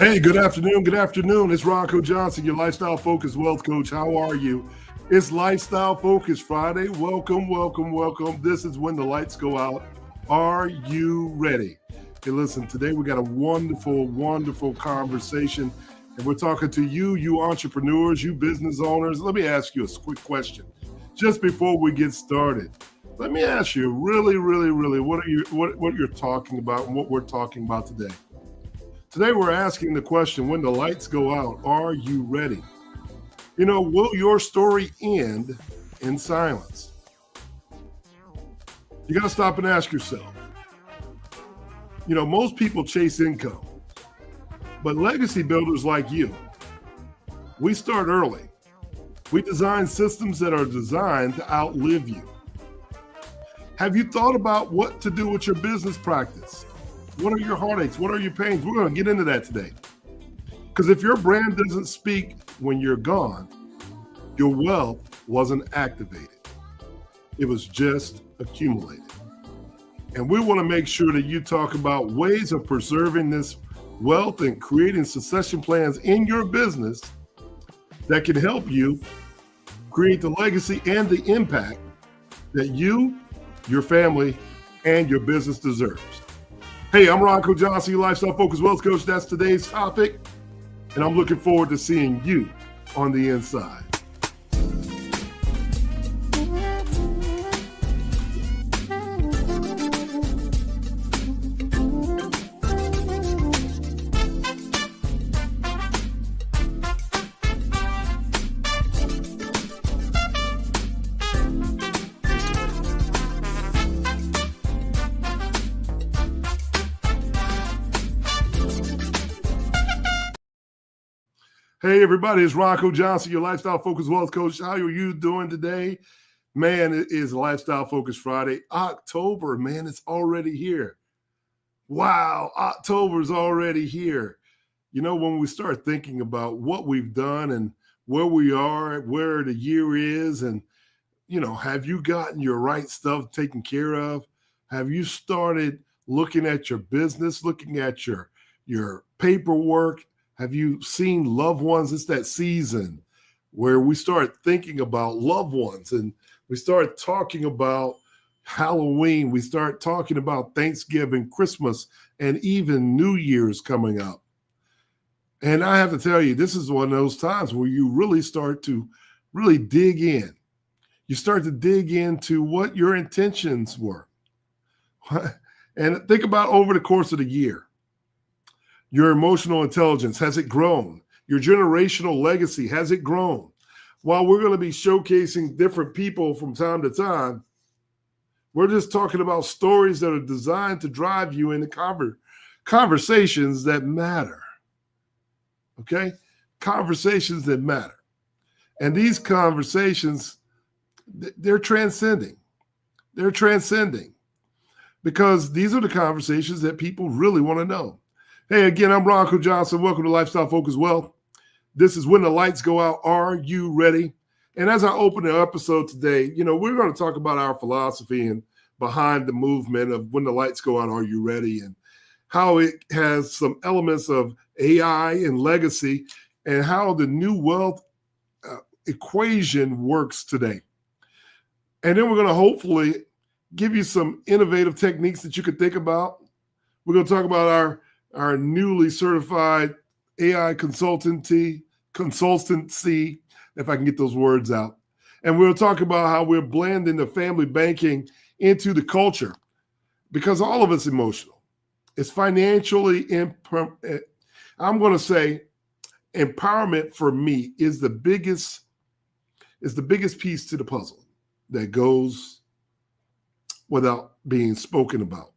Hey, good afternoon. Good afternoon. It's Ronco Johnson, your lifestyle focused wealth coach. How are you? It's Lifestyle Focus Friday. Welcome, welcome, welcome. This is when the lights go out. Are you ready? Hey, listen, today we got a wonderful, wonderful conversation. And we're talking to you entrepreneurs, you business owners. Let me ask you a quick question. Just before we get started, let me ask you really, what you're talking about and what we're talking about today. Today, we're asking the question, when the lights go out, are you ready? You know, will your story end in silence? You got to stop and ask yourself. You know, most people chase income, but legacy builders like you, we start early. We design systems that are designed to outlive you. Have you thought about what to do with your business practice? What are your heartaches? What are your pains? We're going to get into that today. Because if your brand doesn't speak when you're gone, your wealth wasn't activated. It was just accumulated. And we want to make sure that you talk about ways of preserving this wealth and creating succession plans in your business that can help you create the legacy and the impact that you, your family, and your business deserves. Hey, I'm Ronco Johnson, your lifestyle focused wealth coach. That's today's topic, and I'm looking forward to seeing you on the inside. Hey, everybody, it's Ronco Johnson, your lifestyle focused wealth coach. How are you doing today? Man, it is Lifestyle Focus Friday. October, man, it's already here. Wow, October's already here. You know, when we start thinking about what we've done and where we are, where the year is, and, you know, have you gotten your right stuff taken care of? Have you started looking at your business, looking at your paperwork? Have you seen loved ones? It's that season where we start thinking about loved ones and we start talking about Halloween. We start talking about Thanksgiving, Christmas, and even New Year's coming up. And I have to tell you, this is one of those times where you really start to really dig in. You start to dig into what your intentions were. And think about over the course of the year. Your emotional intelligence, has it grown? Your generational legacy, has it grown? While we're going to be showcasing different people from time to time, we're just talking about stories that are designed to drive you into conversations that matter. Okay? Conversations that matter. And these conversations, they're transcending. They're transcending because these are the conversations that people really want to know. Hey, again, I'm Ronco Johnson. Welcome to Lifestyle Focused Wealth. This is when the lights go out. Are you ready? And as I open the episode today, you know, we're going to talk about our philosophy and behind the movement of when the lights go out, are you ready? And how it has some elements of AI and legacy and how the new wealth equation works today. And then we're going to hopefully give you some innovative techniques that you could think about. We're going to talk about our newly certified AI consultancy, if I can get those words out. And we'll talk about how we're blending the family banking into the culture because all of it's emotional. It's financially, I'm going to say empowerment for me is the biggest piece to the puzzle that goes without being spoken about.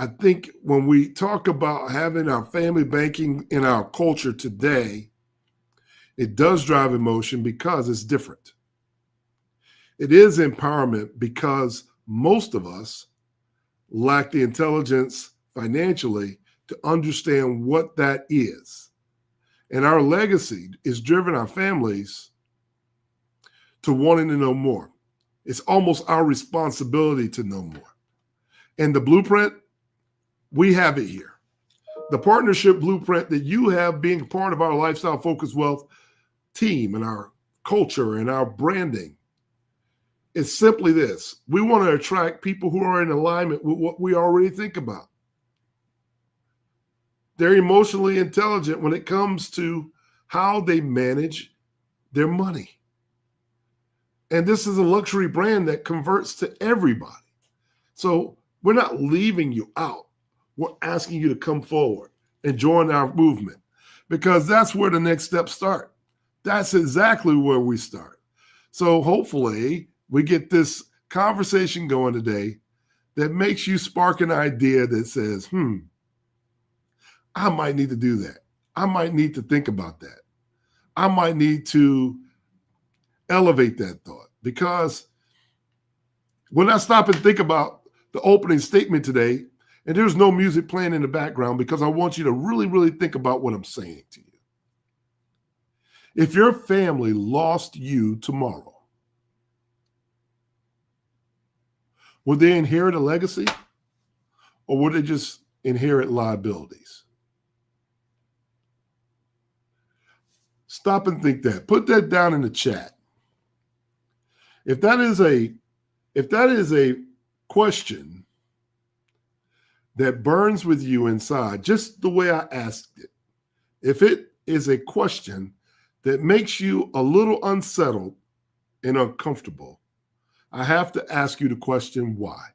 I think when we talk about having our family banking in our culture today, it does drive emotion because it's different. It is empowerment because most of us lack the intelligence financially to understand what that is. And our legacy is driven our families to wanting to know more. It's almost our responsibility to know more. And the blueprint, we have it here. the partnership blueprint that you have being part of our Lifestyle Focused Wealth team and our culture and our branding is simply this. We want to attract people who are in alignment with what we already think about. They're emotionally intelligent when it comes to how they manage their money. And this is a luxury brand that converts to everybody. So we're not leaving you out. We're asking you to come forward and join our movement, because that's where the next steps start. That's exactly where we start. So hopefully we get this conversation going today that makes you spark an idea that says, I might need to do that. I might need to think about that. I might need to elevate that thought, because when I stop and think about the opening statement today, and there's no music playing in the background because I want you to really, really think about what I'm saying to you. If your family lost you tomorrow, would they inherit a legacy, or would they just inherit liabilities? Stop and think that. Put that down in the chat. If that is a question that burns with you inside, just the way I asked it, if it is a question that makes you a little unsettled and uncomfortable, I have to ask you the question, why?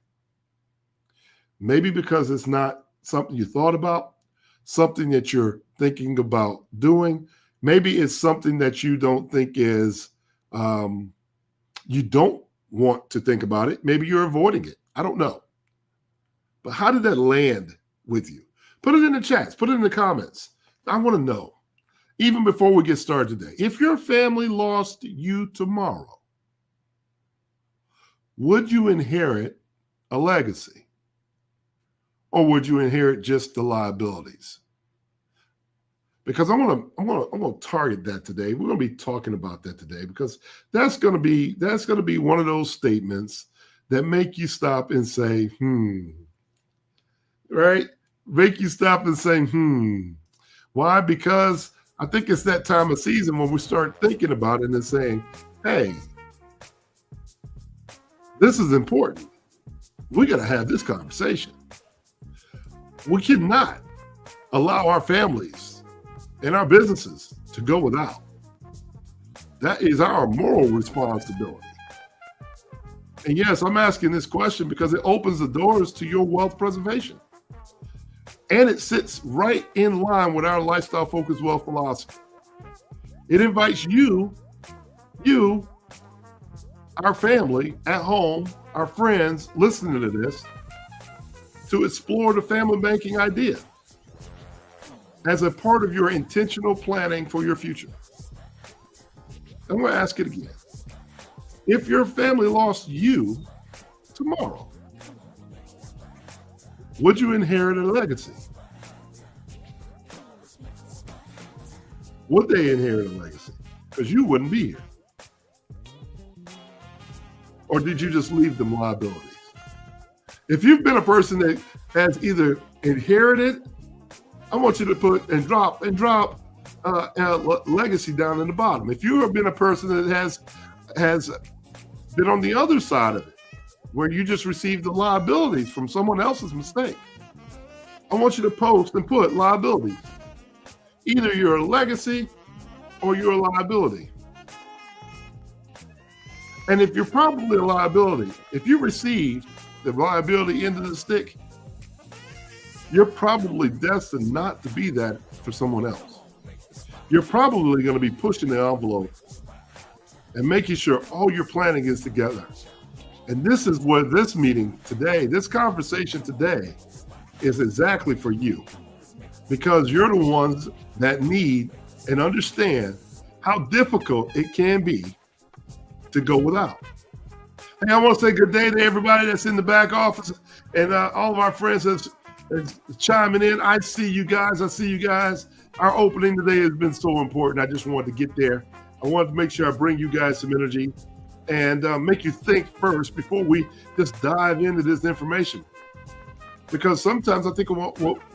Maybe because it's not something you thought about, something that you're thinking about doing. Maybe it's something that you don't think is, you don't want to think about it. Maybe you're avoiding it. I don't know. But how did that land with you? Put it in the chats. Put it in the comments. I want to know, even before we get started today, if your family lost you tomorrow, would you inherit a legacy, or would you inherit just the liabilities? Because I'm gonna target that today. We're gonna be talking about that today, because that's gonna be one of those statements that make you stop and say, right? Make you stop and say, Why? Because I think it's that time of season when we start thinking about it and saying, hey, this is important. We got to have this conversation. We cannot allow our families and our businesses to go without. That is our moral responsibility. And yes, I'm asking this question because it opens the doors to your wealth preservation. And it sits right in line with our Lifestyle Focused Wealth philosophy. It invites you, our family at home, our friends listening to this, to explore the family banking idea as a part of your intentional planning for your future. I'm going to ask it again. If your family lost you tomorrow, would you inherit a legacy? Would they inherit a legacy? Because you wouldn't be here. Or did you just leave them liabilities? If you've been a person that has either inherited, I want you to put and drop legacy down in the bottom. If you have been a person that has been on the other side of it, where you just received the liabilities from someone else's mistake, I want you to post and put liabilities. Either you're a legacy or you're a liability. And if you're probably a liability, if you received the liability end of the stick, you're probably destined not to be that for someone else. You're probably going to be pushing the envelope and making sure all your planning is together. And this is where this meeting today, this conversation today, is exactly for you, because you're the ones that need and understand how difficult it can be to go without. Hey, I want to say good day to everybody that's in the back office and all of our friends that's chiming in. I see you guys. Our opening today has been so important. I just wanted to get there. I wanted to make sure I bring you guys some energy and make you think first before we just dive into this information. Because sometimes I think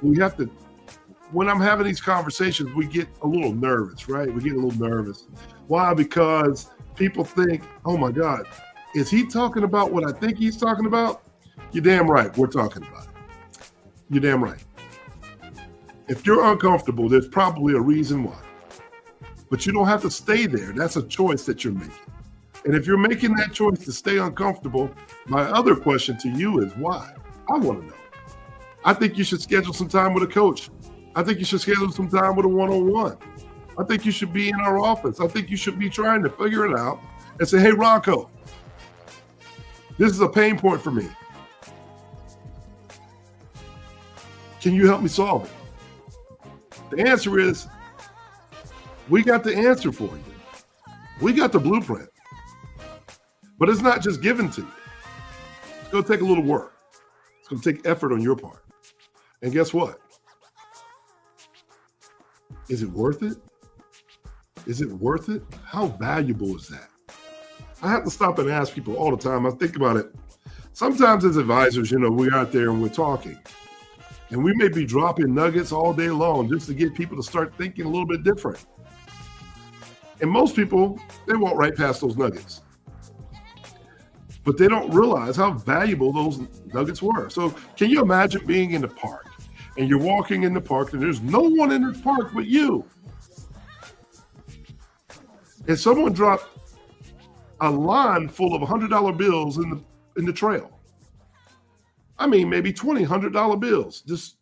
we have to when I'm having these conversations, we get a little nervous, right? We get a little nervous. Why? Because people think, oh my God, is he talking about what I think he's talking about? You're damn right, we're talking about it. You're damn right. If you're uncomfortable, there's probably a reason why. But you don't have to stay there. That's a choice that you're making. And if you're making that choice to stay uncomfortable, my other question to you is why? I want to know. I think you should schedule some time with a coach. I think you should schedule some time with a one-on-one. I think you should be in our office. I think you should be trying to figure it out and say, hey, Ronco, this is a pain point for me. Can you help me solve it? The answer is, we got the answer for you. We got the blueprint. But it's not just given to you. It's going to take a little work. It's going to take effort on your part. And guess what? Is it worth it? Is it worth it? How valuable is that? I have to stop and ask people all the time. I think about it. Sometimes as advisors, we're out there and we're talking. And we may be dropping nuggets all day long just to get people to start thinking a little bit different. And most people, they walk right past those nuggets. But they don't realize how valuable those nuggets were. So can you imagine being in the park and you're walking in the park and there's no one in the park but you? And someone dropped a line full of $100 bills in the trail. I mean, maybe 20 $100 bills just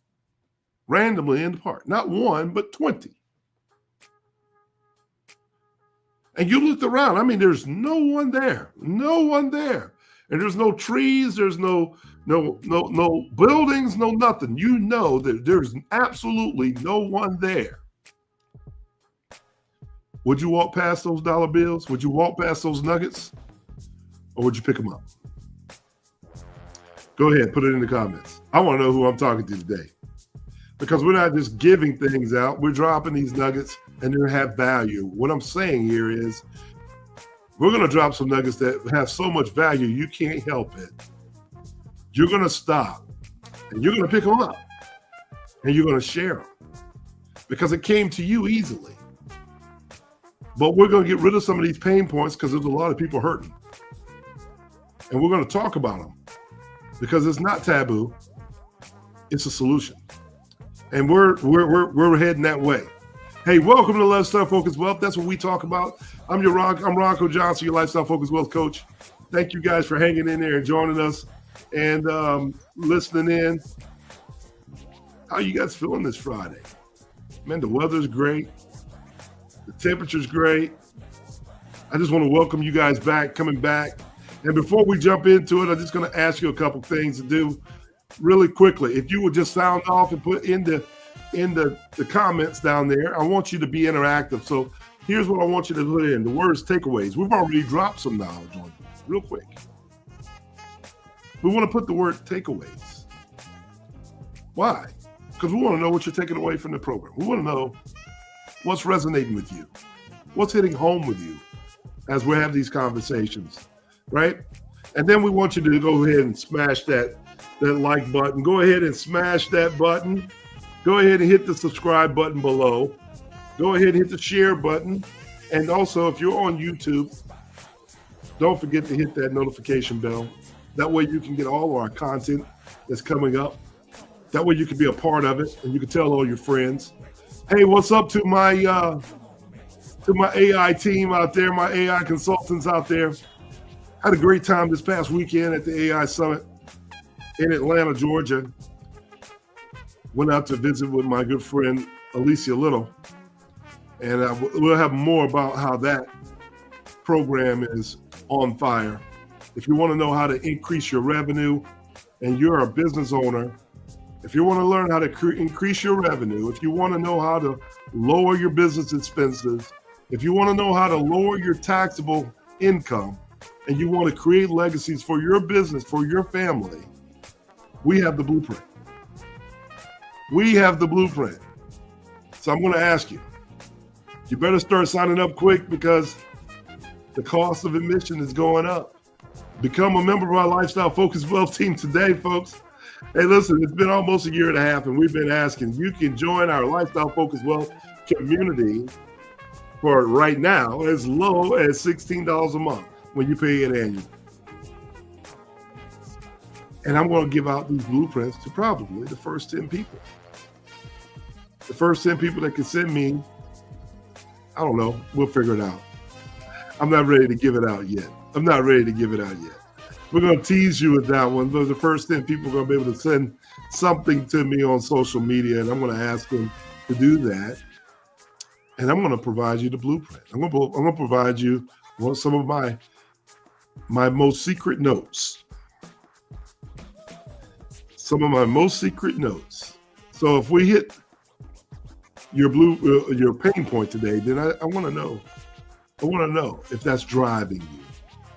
randomly in the park. Not one, but 20. And you looked around. I mean, there's no one there. No one there. And there's no trees. There's no buildings, no nothing. You know that there's absolutely no one there. Would you walk past those dollar bills? Would you walk past those nuggets? Or would you pick them up? Go ahead, put it in the comments. I want to know who I'm talking to today. Because we're not just giving things out. We're dropping these nuggets and they have value. What I'm saying here is we're going to drop some nuggets that have so much value you can't help it. You're going to stop and you're going to pick them up and you're going to share them because it came to you easily. But we're going to get rid of some of these pain points because there's a lot of people hurting. And we're going to talk about them because it's not taboo. It's a solution. And we're heading that way. Hey, welcome to Lifestyle Focused Wealth. That's what we talk about. I'm Ronco Johnson, your Lifestyle Focused Wealth coach. Thank you guys for hanging in there and joining us and listening in. How you guys feeling this Friday? Man, the weather's great. The temperature's great. I just want to welcome you guys back, coming back. And before we jump into it, I'm just going to ask you a couple things to do really quickly. If you would just sound off and put in the comments down there, I want you to be interactive. So here's what I want you to put in. The words takeaways. We've already dropped some knowledge on you real quick. We want to put the word takeaways. Why? Because we want to know what you're taking away from the program. We want to know what's resonating with you, what's hitting home with you as we have these conversations, right? And then we want you to go ahead and smash that like button. Go ahead and smash that button. Go ahead and hit the subscribe button below. Go ahead and hit the share button. And also, if you're on YouTube, don't forget to hit that notification bell. That way you can get all of our content that's coming up. That way you can be a part of it and you can tell all your friends. Hey, what's up to my AI team out there, my AI consultants out there. Had a great time this past weekend at the AI Summit in Atlanta, Georgia. Went out to visit with my good friend, Alicia Little. And we'll have more about how that program is on fire. If you want to know how to increase your revenue and you're a business owner, if you want to learn how to increase your revenue, if you want to know how to lower your business expenses, if you want to know how to lower your taxable income, and you want to create legacies for your business, for your family, we have the blueprint. We have the blueprint. So I'm going to ask you, you better start signing up quick because the cost of admission is going up. Become a member of our Lifestyle Focused Wealth team today, folks. Hey, listen, it's been almost a year and a half, and we've been asking. You can join our Lifestyle Focused Wealth community for right now as low as $16 a month when you pay it annually. And I'm going to give out these blueprints to probably the first 10 people. The first 10 people that can send me, I don't know, we'll figure it out. I'm not ready to give it out yet. We're going to tease you with that one. But the first 10 people are going to be able to send something to me on social media, and I'm going to ask them to do that. And I'm going to provide you the blueprint. I'm going to provide you some of my most secret notes. Some of my most secret notes. So if we hit your pain point today, then I want to know. I want to know if that's driving you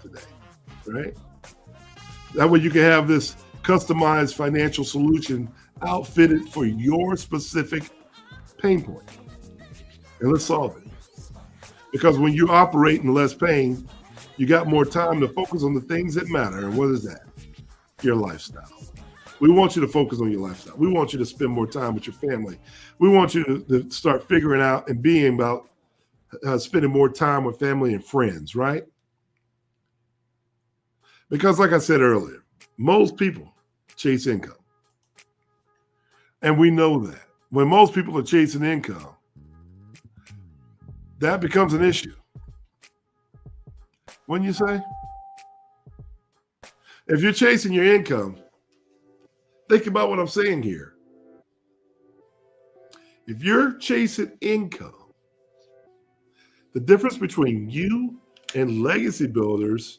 today, right? That way you can have this customized financial solution outfitted for your specific pain point. And let's solve it. Because when you operate in less pain, you got more time to focus on the things that matter. And what is that? Your lifestyle. We want you to focus on your lifestyle. We want you to spend more time with your family. We want you to start figuring out and being about spending more time with family and friends, right? Because like I said earlier, most people chase income. And we know that. When most people are chasing income, that becomes an issue. Wouldn't you say? If you're chasing your income, think about what I'm saying here. If you're chasing income, the difference between you and legacy builders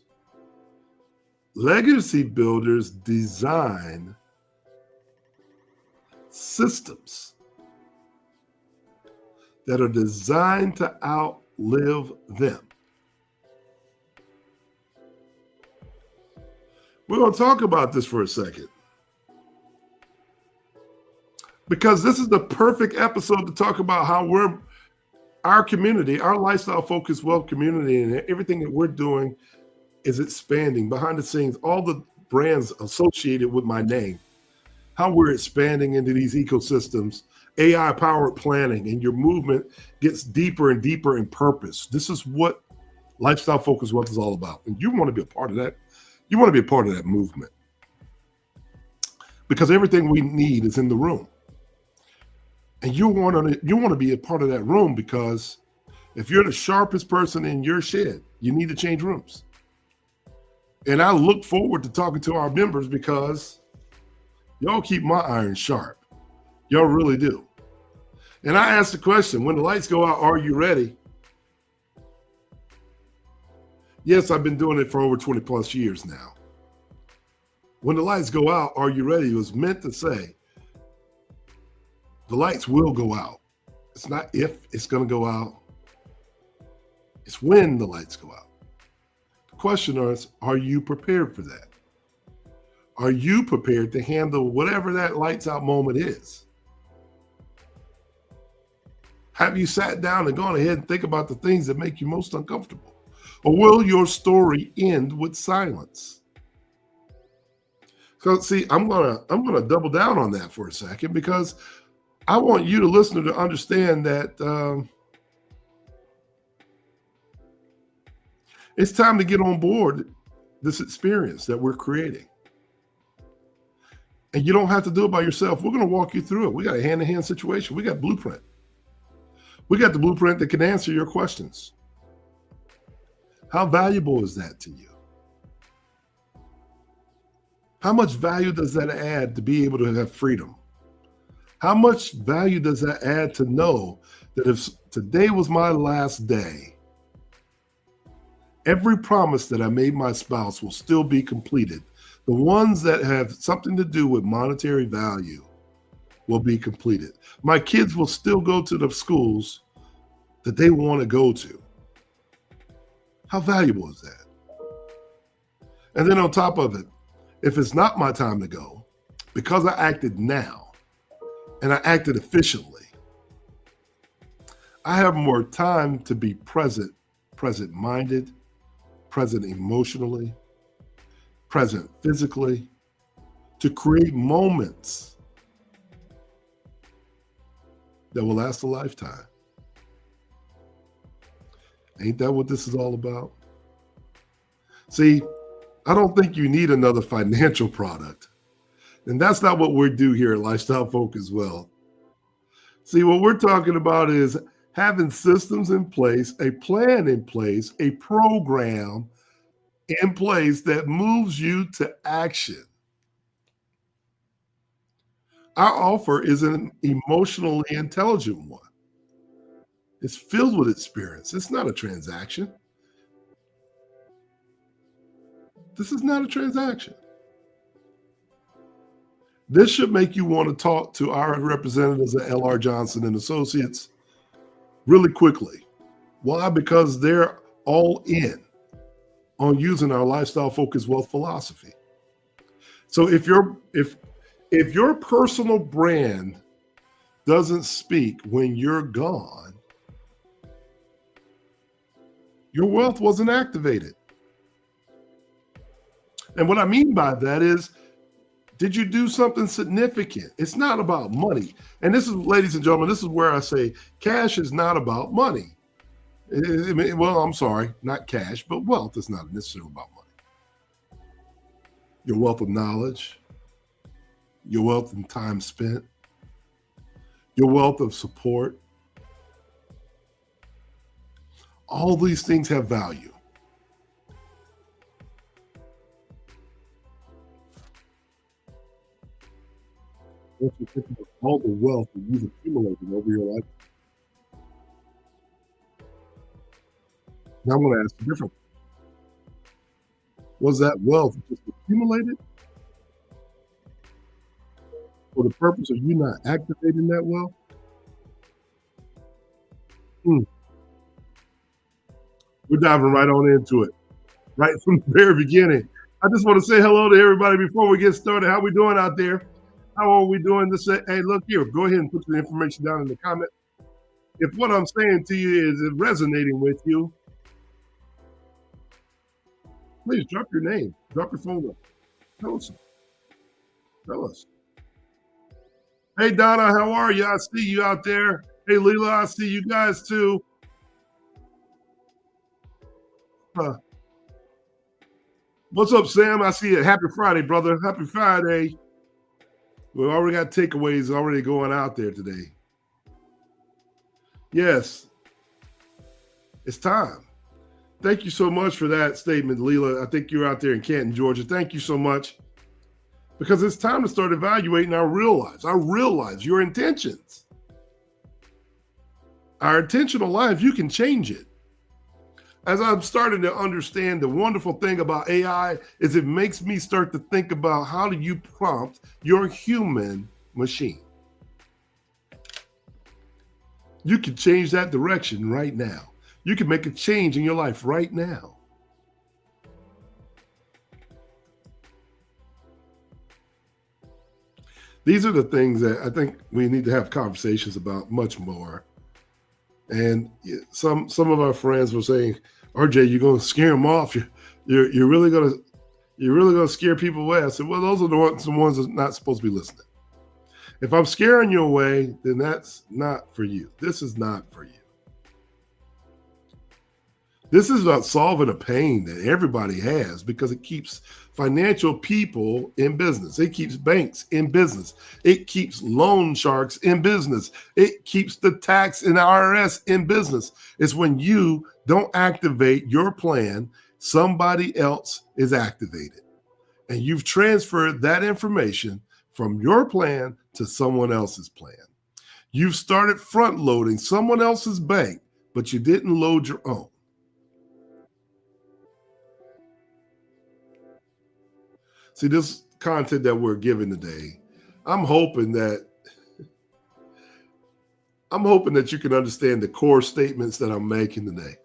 design systems that are designed to outlive them. We're going to talk about this for a second, because this is the perfect episode to talk about how our community, our lifestyle focused wealth community, and everything that we're doing is expanding behind the scenes. All the brands associated with my name, how we're expanding into these ecosystems, AI powered planning, and your movement gets deeper and deeper in purpose. This is what lifestyle focused wealth is all about. And you want to be a part of that. You want to be a part of that movement, because everything we need is in the room. And you want to be a part of that room, because if you're the sharpest person in your shed, you need to change rooms. And I look forward to talking to our members, because y'all keep my iron sharp. Y'all really do. And I ask the question, when the lights go out, are you ready? Yes, I've been doing it for over 20 plus years now. When the lights go out, are you ready? It was meant to say, the lights will go out. It's not if it's going to go out. It's when the lights go out. The question is, are you prepared for that? Are you prepared to handle whatever that lights out moment is? Have you sat down and gone ahead and think about the things that make you most uncomfortable? Or will your story end with silence? So see, I'm gonna double down on that for a second, because I want you, the listener, to understand that it's time to get on board this experience that we're creating. And you don't have to do it by yourself. We're going to walk you through it. We got a hand-to-hand situation. We got blueprint. We got the blueprint that can answer your questions. How valuable is that to you? How much value does that add to be able to have freedom? How much value does that add to know that if today was my last day, every promise that I made my spouse will still be completed? The ones that have something to do with monetary value will be completed. My kids will still go to the schools that they want to go to. How valuable is that? And then on top of it, if it's not my time to go, because I acted now and I acted efficiently, I have more time to be present-minded, present emotionally, present physically, to create moments that will last a lifetime. Ain't that what this is all about? See, I don't think you need another financial product. And that's not what we do here at Lifestyle Focus Wealth. See, what we're talking about is having systems in place, a plan in place, a program in place that moves you to action. Our offer is an emotionally intelligent one. It's filled with experience. It's not a transaction. This is not a transaction. This should make you want to talk to our representatives at L.R. Johnson and Associates really quickly. Why? Because they're all in on using our lifestyle focused wealth philosophy. So if your personal brand doesn't speak when you're gone, your wealth wasn't activated. And what I mean by that is, did you do something significant? It's not about money. And this is, ladies and gentlemen, this is where I say cash is not about money. Well, I'm sorry, not cash, but wealth is not necessarily about money. Your wealth of knowledge, your wealth in time spent, your wealth of support. All these things have value. Once you think about all the wealth that you've accumulated over your life, now I'm going to ask you different. Was that wealth just accumulated for the purpose of you not activating that wealth? We're diving right on into it, right from the very beginning. I just want to say hello to everybody before we get started. How we doing out there? How are we doing this? Hey, look here. Go ahead and put the information down in the comment. If what I'm saying to you is resonating with you, please drop your name, drop your phone number. Tell us. Tell us. Hey, Donna, how are you? I see you out there. Hey, Leela, I see you guys too. What's up, Sam? I see you. Happy Friday, brother. Happy Friday. We already got takeaways already going out there today. Yes, it's time. Thank you so much for that statement, Leela. I think you're out there in Canton, Georgia. Thank you so much. Because it's time to start evaluating our real lives, your intentions. Our intentional life, you can change it. As I'm starting to understand, the wonderful thing about AI is it makes me start to think about how do you prompt your human machine. You can change that direction right now. You can make a change in your life right now. These are the things that I think we need to have conversations about much more. And some of our friends were saying, RJ, you're going to scare them off. You're really going to scare people away. I said, well, those are the ones that are not supposed to be listening. If I'm scaring you away, then that's not for you. This is not for you. This is about solving a pain that everybody has because it keeps financial people in business. It keeps banks in business. It keeps loan sharks in business. It keeps the tax and IRS in business. It's when you don't activate your plan, somebody else is activated. And you've transferred that information from your plan to someone else's plan. You've started front loading someone else's bank, but you didn't load your own. See, this content that we're giving today, I'm hoping that you can understand the core statements that I'm making today,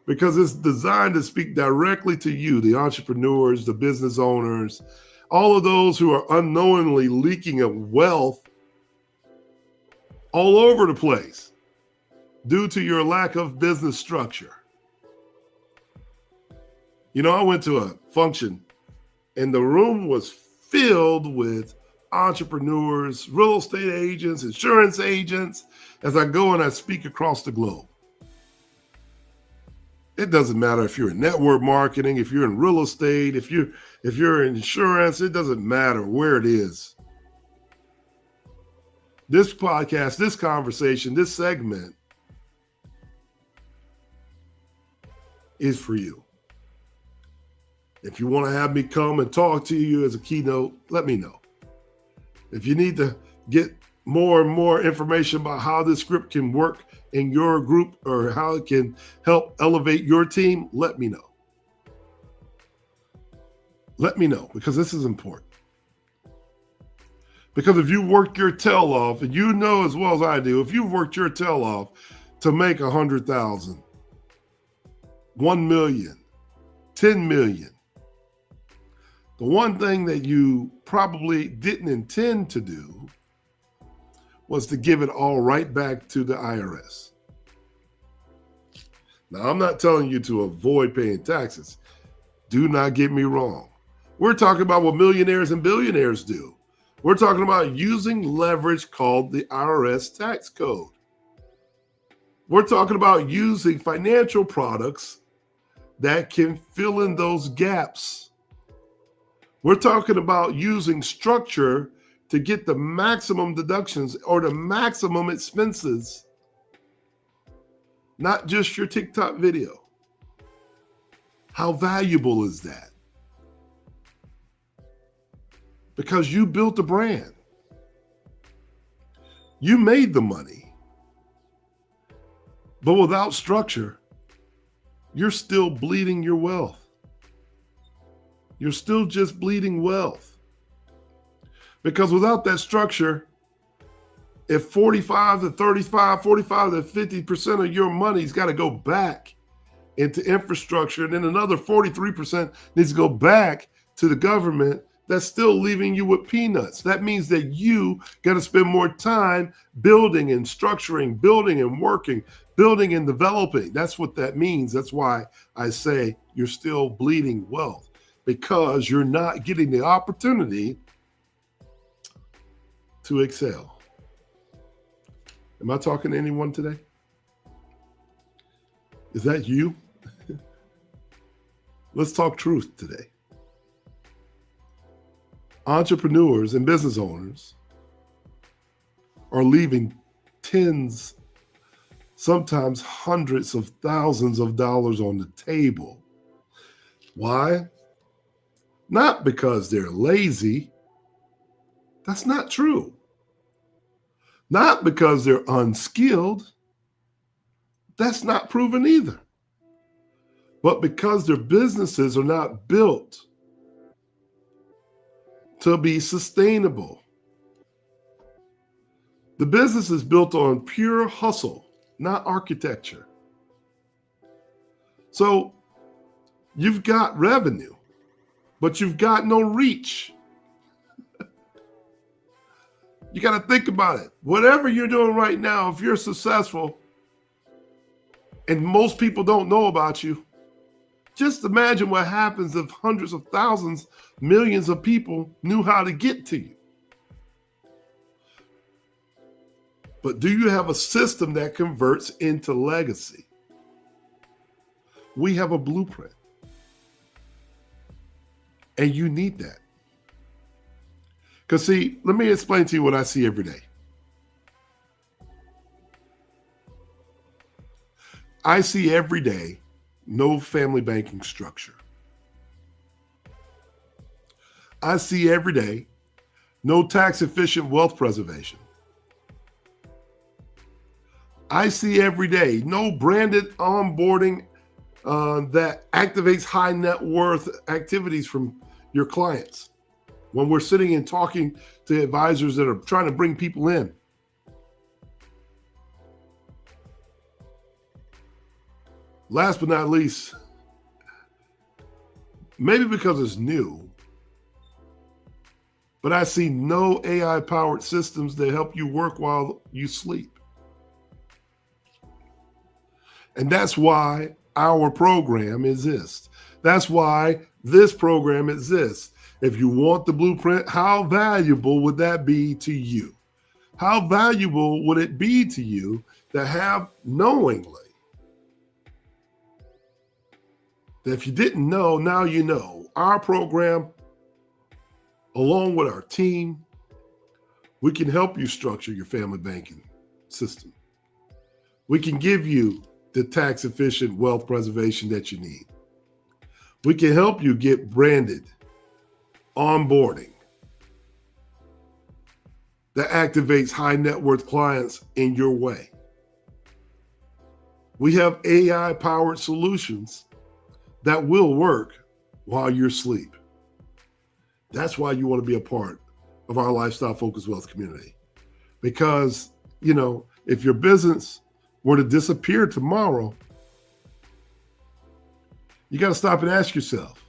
because it's designed to speak directly to you, the entrepreneurs, the business owners, all of those who are unknowingly leaking of wealth all over the place due to your lack of business structure. You know, I went to a function and the room was filled with entrepreneurs, real estate agents, insurance agents, as I go and I speak across the globe. It doesn't matter if you're in network marketing, if you're in real estate, if you're in insurance, it doesn't matter where it is. This podcast, this conversation, this segment is for you. If you want to have me come and talk to you as a keynote, let me know. If you need to get more and more information about how this script can work in your group or how it can help elevate your team, let me know. Let me know, because this is important. Because if you work your tail off, and you know as well as I do, if you've worked your tail off to make 100,000, 1 million, 10 million, the one thing that you probably didn't intend to do was to give it all right back to the IRS. Now, I'm not telling you to avoid paying taxes. Do not get me wrong. We're talking about what millionaires and billionaires do. We're talking about using leverage called the IRS tax code. We're talking about using financial products that can fill in those gaps. We're talking about using structure to get the maximum deductions or the maximum expenses, not just your TikTok video. How valuable is that? Because you built a brand. You made the money. But without structure, you're still bleeding your wealth. You're still just bleeding wealth. Because without that structure, if 45 to 35, 45 to 50% of your money's got to go back into infrastructure, and then another 43% needs to go back to the government, that's still leaving you with peanuts. That means that you got to spend more time building and structuring, building and working, building and developing. That's what that means. That's why I say you're still bleeding wealth, because you're not getting the opportunity to excel. Am I talking to anyone today? Is that you? Let's talk truth today. Entrepreneurs and business owners are leaving tens, sometimes hundreds of thousands of dollars on the table. Why? Not because they're lazy. That's not true. Not because they're unskilled. That's not proven either. But because their businesses are not built to be sustainable. The business is built on pure hustle, not architecture. So you've got revenue, but you've got no reach. You got to think about it. Whatever you're doing right now, if you're successful and most people don't know about you, just imagine what happens if hundreds of thousands, millions of people knew how to get to you. But do you have a system that converts into legacy? We have a blueprint. And you need that. Because see, let me explain to you what I see every day. I see every day no family banking structure. I see every day no tax efficient wealth preservation. I see every day no branded onboarding that activates high net worth activities from your clients. When we're sitting and talking to advisors that are trying to bring people in. Last but not least, maybe because it's new, but I see no AI-powered systems that help you work while you sleep. And that's why our program exists. That's why this program exists. If you want the blueprint, how valuable would that be to you? How valuable would it be to you to have knowingly that if you didn't know, now you know. Our program, along with our team, we can help you structure your family banking system. We can give you the tax-efficient wealth preservation that you need. We can help you get branded onboarding that activates high net worth clients in your way. We have AI-powered solutions that will work while you're asleep. That's why you want to be a part of our lifestyle focused wealth community. Because, if your business were to disappear tomorrow, you got to stop and ask yourself,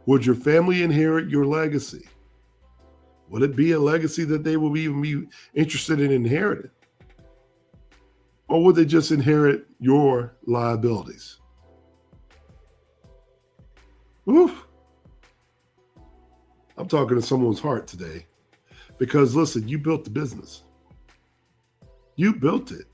would your family inherit your legacy? Would it be a legacy that they will even be interested in inheriting? Or would they just inherit your liabilities? Oof. I'm talking to someone's heart today because, listen, you built the business. You built it.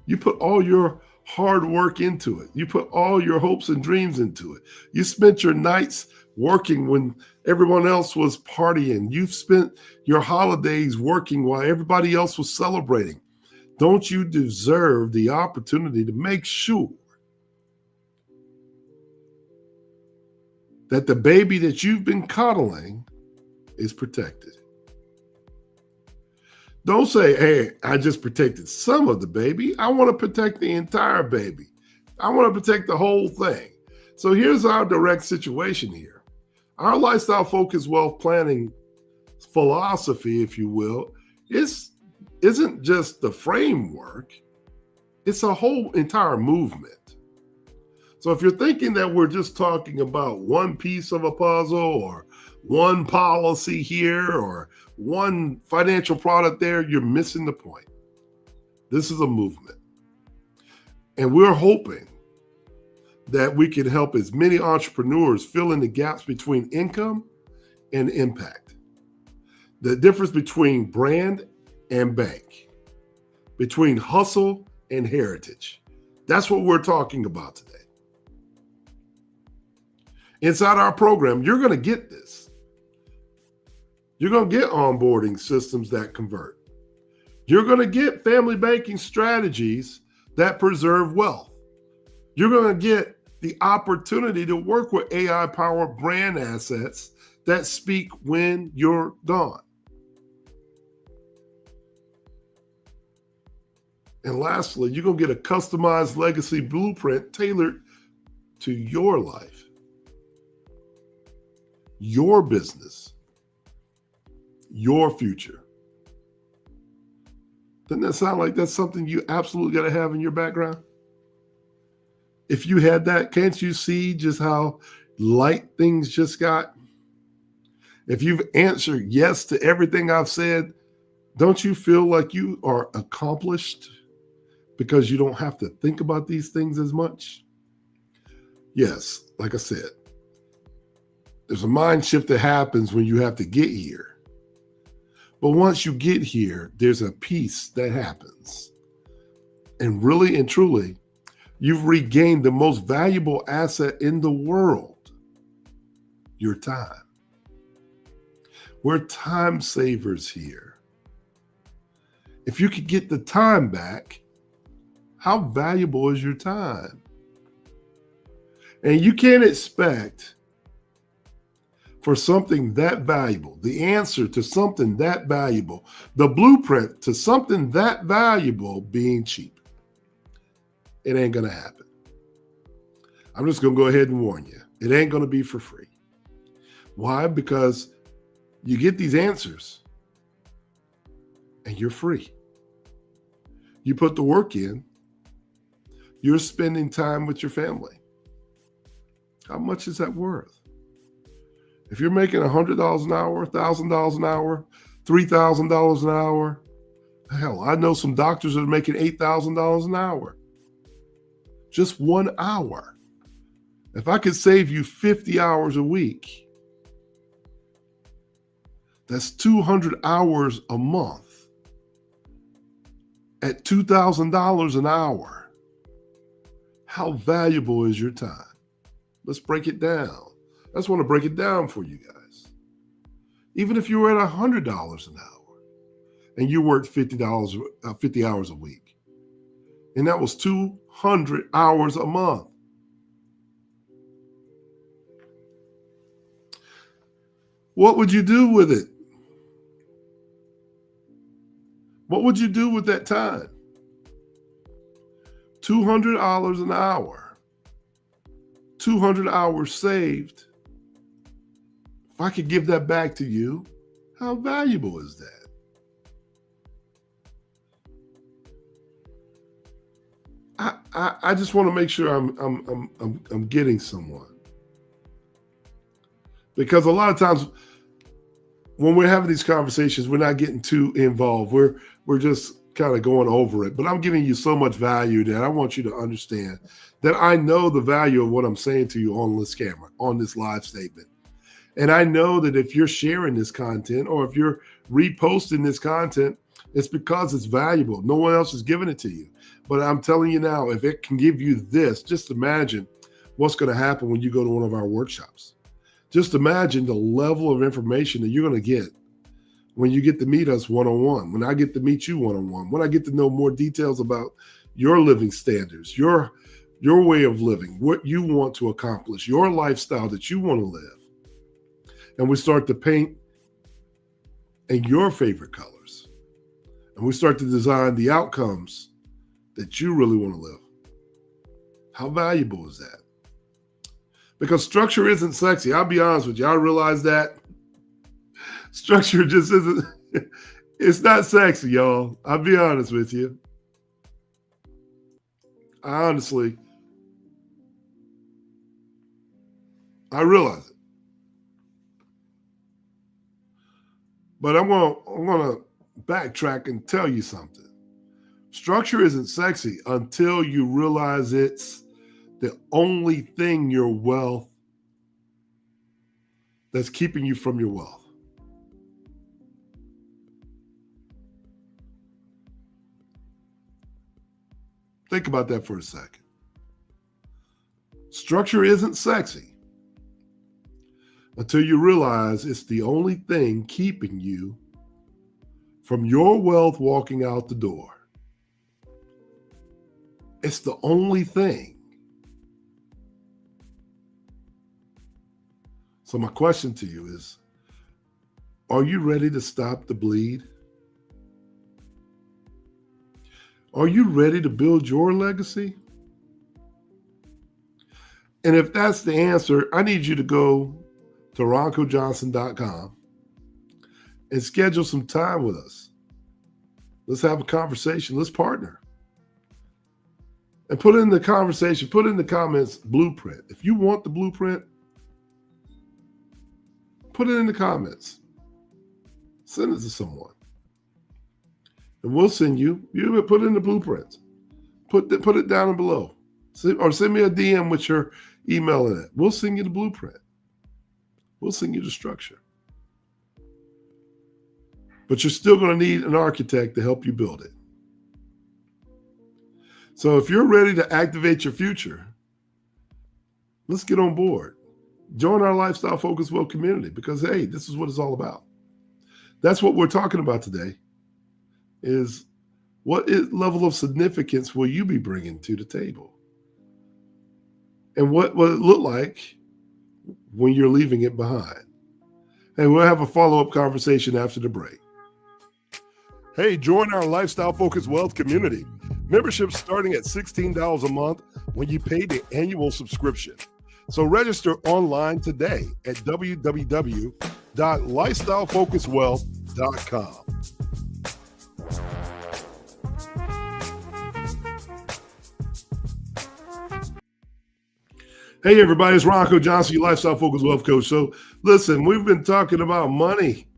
You put all your hard work into it. You put all your hopes and dreams into it. You spent your nights working when everyone else was partying. You've spent your holidays working while everybody else was celebrating. Don't you deserve the opportunity to make sure that the baby that you've been coddling is protected? Don't say, hey, I just protected some of the baby. I want to protect the entire baby. I want to protect the whole thing. So here's our direct situation here. Our lifestyle focused wealth planning philosophy, if you will, isn't just the framework. It's a whole entire movement. So if you're thinking that we're just talking about one piece of a puzzle or one policy here or one financial product there, you're missing the point. This is a movement. And we're hoping that we can help as many entrepreneurs fill in the gaps between income and impact. The difference between brand and bank, between hustle and heritage. That's what we're talking about today. Inside our program, you're going to get this. You're going to get onboarding systems that convert. You're going to get family banking strategies that preserve wealth. You're going to get the opportunity to work with AI-powered brand assets that speak when you're gone. And lastly, you're going to get a customized legacy blueprint tailored to your life, your business, your future. Doesn't that sound like that's something you absolutely got to have in your background? If you had that, can't you see just how light things just got? If you've answered yes to everything I've said, don't you feel like you are accomplished because you don't have to think about these things as much? Yes, like I said, there's a mind shift that happens when you have to get here. But once you get here, there's a peace that happens. And really and truly, you've regained the most valuable asset in the world, your time. We're time savers here. If you could get the time back, how valuable is your time? And you can't expect for something that valuable, the answer to something that valuable, the blueprint to something that valuable being cheap. It ain't going to happen. I'm just going to go ahead and warn you. It ain't going to be for free. Why? Because you get these answers and you're free. You put the work in. You're spending time with your family. How much is that worth? If you're making $100 an hour, $1,000 an hour, $3,000 an hour, hell, I know some doctors that are making $8,000 an hour. Just 1 hour. If I could save you 50 hours a week, that's 200 hours a month at $2,000 an hour. How valuable is your time? Let's break it down. I just want to break it down for you guys. Even if you were at $100 an hour and you worked 50 hours a week, and that was 200 hours a month. What would you do with it? What would you do with that time? $200 an hour, 200 hours saved. If I could give that back to you, how valuable is that? I just want to make sure I'm getting someone, because a lot of times when we're having these conversations, we're not getting too involved. We're just kind of going over it. But I'm giving you so much value that I want you to understand that I know the value of what I'm saying to you on this camera, on this live statement. And I know that if you're sharing this content or if you're reposting this content, it's because it's valuable. No one else is giving it to you. But I'm telling you now, if it can give you this, just imagine what's going to happen when you go to one of our workshops. Just imagine the level of information that you're going to get when you get to meet us one-on-one, when I get to meet you one-on-one, when I get to know more details about your living standards, your way of living, what you want to accomplish, your lifestyle that you want to live. And we start to paint in your favorite colors. And we start to design the outcomes that you really want to live. How valuable is that? Because structure isn't sexy. I'll be honest with you. I realize that. Structure just isn't, it's not sexy, y'all. I'll be honest with you. I realize it. But I'm gonna backtrack and tell you something. Structure isn't sexy until you realize it's the only thing your wealth that's keeping you from your wealth. Think about that for a second. Structure isn't sexy until you realize it's the only thing keeping you from your wealth walking out the door. It's the only thing. So my question to you is, are you ready to stop the bleed? Are you ready to build your legacy? And if that's the answer, I need you to go to roncojohnson.com and schedule some time with us. Let's have a conversation. Let's partner. And put in the conversation, put in the comments, blueprint. If you want the blueprint, put it in the comments. Send it to someone. And we'll send you put in the blueprints. Put it down below. Or send me a DM with your email in it. We'll send you the blueprint. We'll send you the structure. But you're still going to need an architect to help you build it. So if you're ready to activate your future, let's get on board. Join our Lifestyle Focused Wealth community because, hey, this is what it's all about. That's what we're talking about today, is what level of significance will you be bringing to the table? And what will it look like when you're leaving it behind? And we'll have a follow-up conversation after the break. Hey, join our Lifestyle Focused Wealth community. Membership starting at $16 a month when you pay the annual subscription. So register online today at www.lifestylefocusedwealth.com. Hey, everybody, it's Ronco Johnson, your Lifestyle Focused Wealth Coach. So listen, we've been talking about money,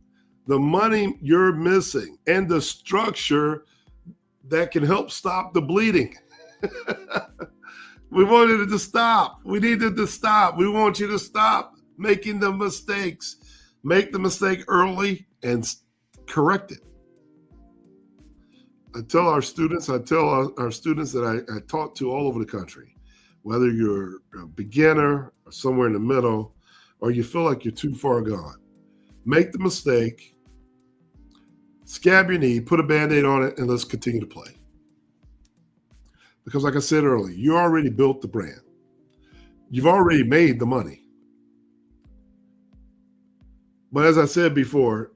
the money you're missing, and the structure that can help stop the bleeding. We wanted it to stop. We needed to stop. We want you to stop making the mistakes. Make the mistake early and correct it. I tell our students that I talk to all over the country, whether you're a beginner or somewhere in the middle, or you feel like you're too far gone, make the mistake, scab your knee, put a Band-Aid on it, and let's continue to play. Because like I said earlier, you already built the brand. You've already made the money. But as I said before,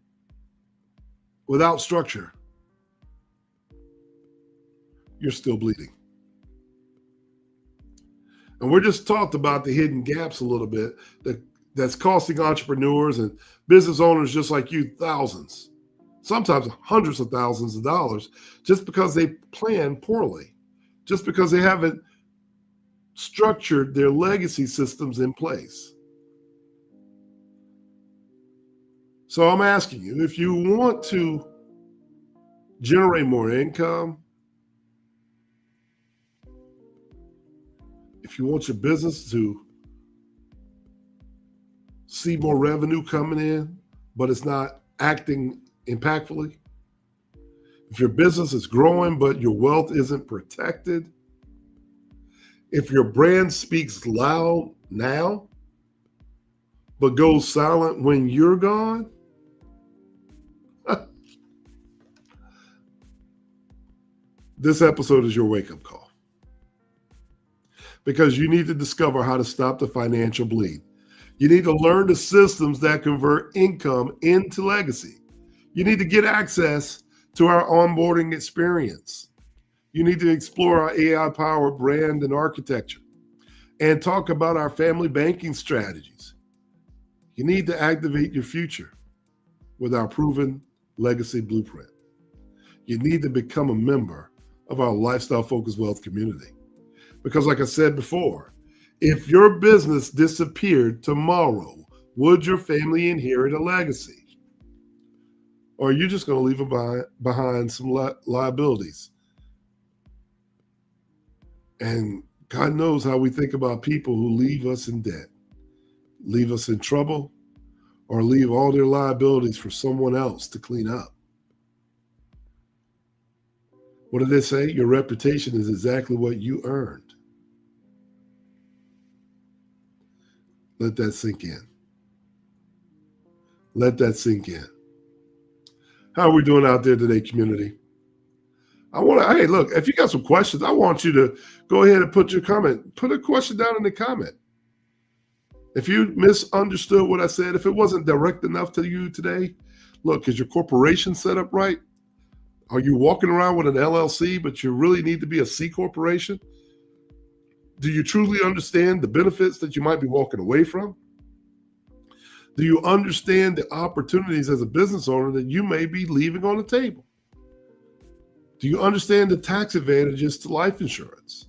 without structure, you're still bleeding. And we're just talked about the hidden gaps a little bit that's costing entrepreneurs and business owners just like you thousands, sometimes hundreds of thousands of dollars, just because they plan poorly, just because they haven't structured their legacy systems in place. So I'm asking you, if you want to generate more income, if you want your business to see more revenue coming in, but it's not acting impactfully, if your business is growing, but your wealth isn't protected, if your brand speaks loud now, but goes silent when you're gone, this episode is your wake-up call. Because you need to discover how to stop the financial bleed. You need to learn the systems that convert income into legacy. You need to get access to our onboarding experience. You need to explore our AI-powered brand and architecture and talk about our family banking strategies. You need to activate your future with our proven legacy blueprint. You need to become a member of our lifestyle-focused wealth community. Because like I said before, if your business disappeared tomorrow, would your family inherit a legacy? Or are you just going to leave behind some liabilities? And God knows how we think about people who leave us in debt, leave us in trouble, or leave all their liabilities for someone else to clean up. What do they say? Your reputation is exactly what you earned. Let that sink in. Let that sink in. How are we doing out there today, community? Hey, look, if you got some questions, I want you to go ahead and put a question down in the comment. If you misunderstood what I said, if it wasn't direct enough to you today, look, is your corporation set up right? Are you walking around with an LLC, but you really need to be a C corporation? Do you truly understand the benefits that you might be walking away from? Do you understand the opportunities as a business owner that you may be leaving on the table? Do you understand the tax advantages to life insurance?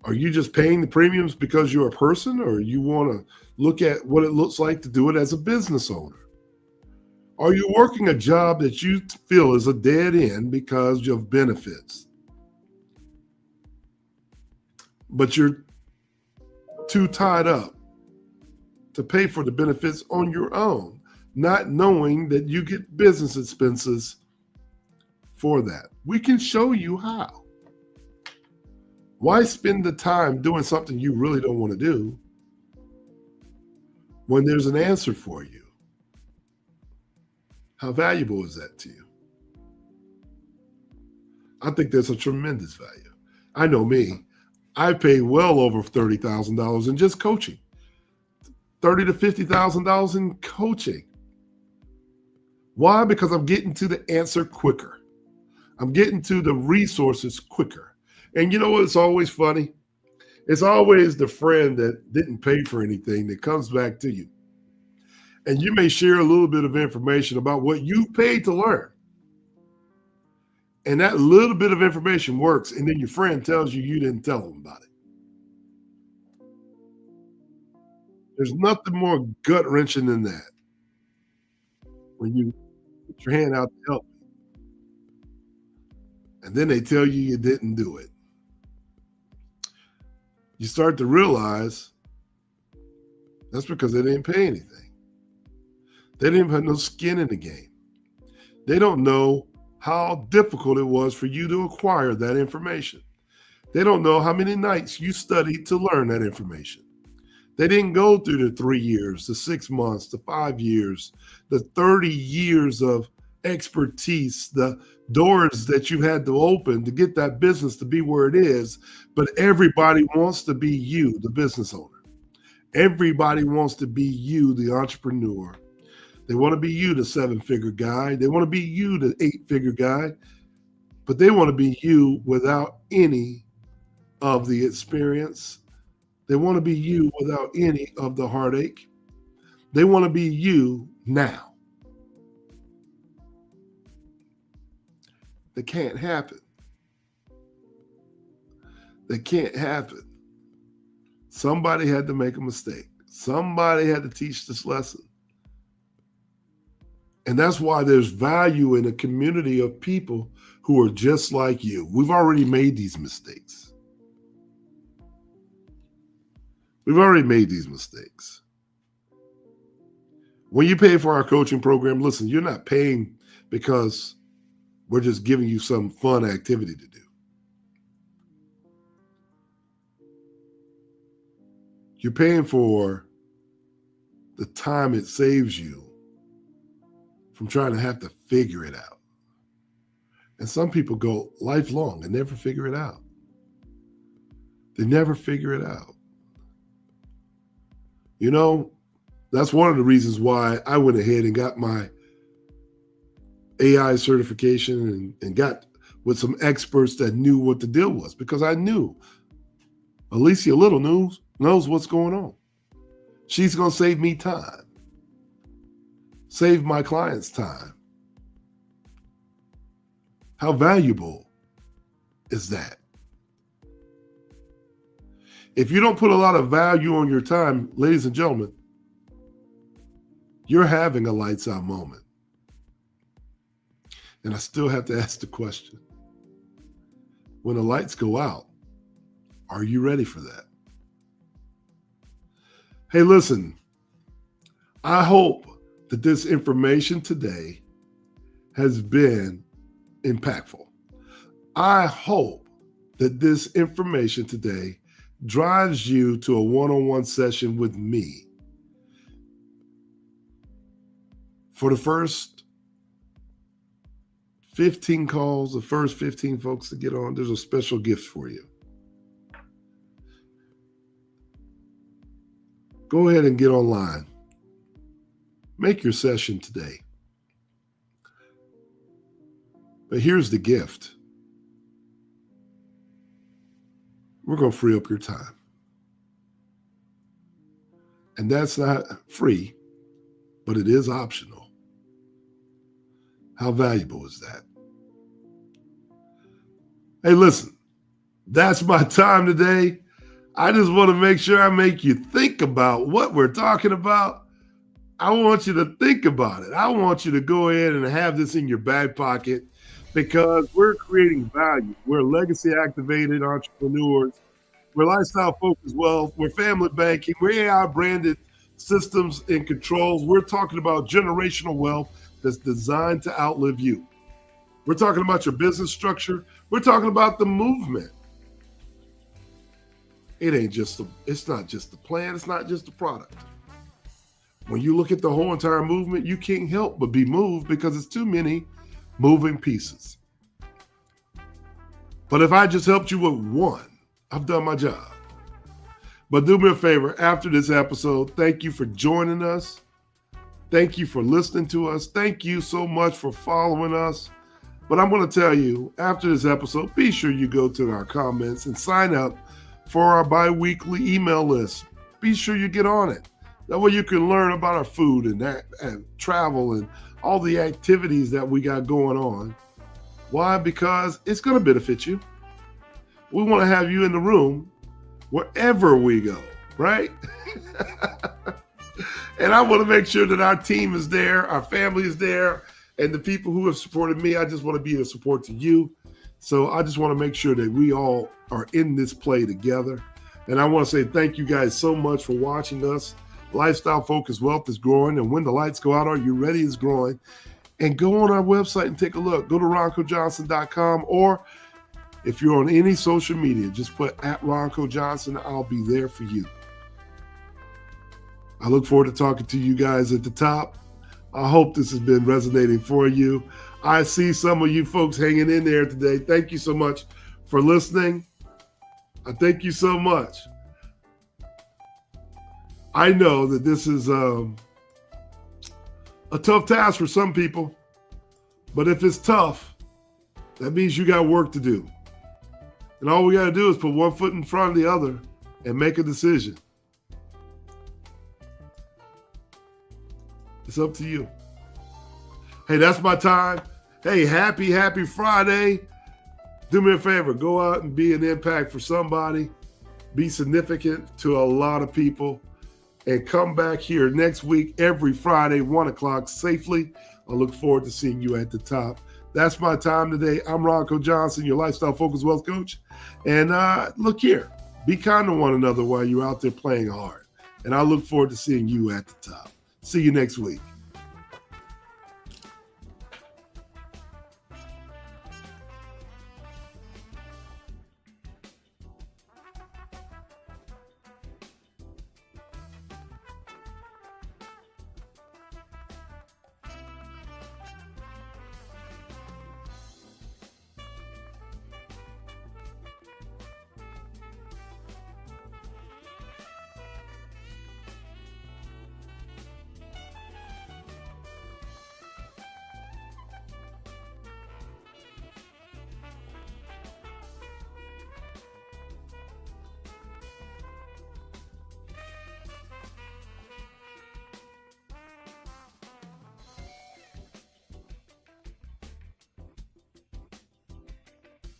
Are you just paying the premiums because you're a person, or you want to look at what it looks like to do it as a business owner? Are you working a job that you feel is a dead end because of benefits, but you're too tied up to pay for the benefits on your own, not knowing that you get business expenses for that? We can show you how. Why spend the time doing something you really don't want to do when there's an answer for you? How valuable is that to you? I think there's a tremendous value. I know me. I paid well over $30,000 in just coaching. $30,000 to $50,000 in coaching. Why? Because I'm getting to the answer quicker. I'm getting to the resources quicker. And you know what's always funny? It's always the friend that didn't pay for anything that comes back to you. And you may share a little bit of information about what you paid to learn. And that little bit of information works. And then your friend tells you you didn't tell them about it. There's nothing more gut-wrenching than that. When you put your hand out to help, and then they tell you you didn't do it. you start to realize that's because they didn't pay anything. They didn't have no skin in the game. They don't know how difficult it was for you to acquire that information. They don't know how many nights you studied to learn that information. They didn't go through the 3 years, the 6 months, the 5 years, the 30 years of expertise, the doors that you had to open to get that business to be where it is. But everybody wants to be you, the business owner. Everybody wants to be you, the entrepreneur. They want to be you, the 7-figure guy. They want to be you, the 8-figure guy. But they want to be you without any of the experience. They want to be you without any of the heartache. They want to be you now. That can't happen. That can't happen. Somebody had to make a mistake. Somebody had to teach this lesson. And that's why there's value in a community of people who are just like you. We've already made these mistakes. We've already made these mistakes. When you pay for our coaching program, listen, you're not paying because we're just giving you some fun activity to do. You're paying for the time it saves you from trying to have to figure it out. And some people go lifelong and never figure it out. They never figure it out. You know, that's one of the reasons why I went ahead and got my AI certification and got with some experts that knew what the deal was, because I knew Alicia Little knows what's going on. She's going to save me time, save my clients time. How valuable is that? If you don't put a lot of value on your time, ladies and gentlemen, you're having a lights out moment. And I still have to ask the question, when the lights go out, are you ready for that? Hey, listen, I hope that this information today has been impactful. I hope that this information today drives you to a one-on-one session with me. For the first 15 calls, the first 15 folks to get on, there's a special gift for you. Go ahead and get online. Make your session today. But here's the gift. We're going to free up your time. And that's not free, but it is optional. How valuable is that? Hey, listen, that's my time today. I just want to make sure I make you think about what we're talking about. I want you to think about it. I want you to go ahead and have this in your back pocket, because we're creating value. We're legacy activated entrepreneurs. We're lifestyle focused wealth. We're family banking. We're AI branded systems and controls. We're talking about generational wealth that's designed to outlive you. We're talking about your business structure. We're talking about the movement. It's not just the plan. It's not just the product. When you look at the whole entire movement, you can't help but be moved, because it's too many moving pieces. But if I just helped you with one, I've done my job. But do me a favor, after this episode, thank you for joining us. Thank you for listening to us. Thank you so much for following us. But I'm going to tell you, after this episode, be sure you go to our comments and sign up for our bi-weekly email list. Be sure you get on it. That way you can learn about our food and travel and all the activities that we got going on. Why? Because it's going to benefit you. We want to have you in the room wherever we go, right? And I want to make sure that our team is there, our family is there, and the people who have supported me, I just want to be a support to you. So I just want to make sure that we all are in this play together. And I want to say thank you guys so much for watching us. Lifestyle Focused Wealth is growing, and when the lights go out, Are You Ready is growing. And go on our website and take a look. Go to roncojohnson.com, or if you're on any social media, just put @Ronco Johnson. I'll be there for you. I look forward to talking to you guys at the top. I hope this has been resonating for you. I see some of you folks hanging in there today. Thank you so much for listening. I thank you so much. I know that this is a tough task for some people, but if it's tough, that means you got work to do. And all we got to do is put one foot in front of the other and make a decision. It's up to you. Hey, that's my time. Hey, happy Friday. Do me a favor. Go out and be an impact for somebody. Be significant to a lot of people. And come back here next week, every Friday, 1 o'clock, safely. I look forward to seeing you at the top. That's my time today. I'm Ronco Johnson, your Lifestyle Focused Wealth Coach. And look here. Be kind to one another while you're out there playing hard. And I look forward to seeing you at the top. See you next week.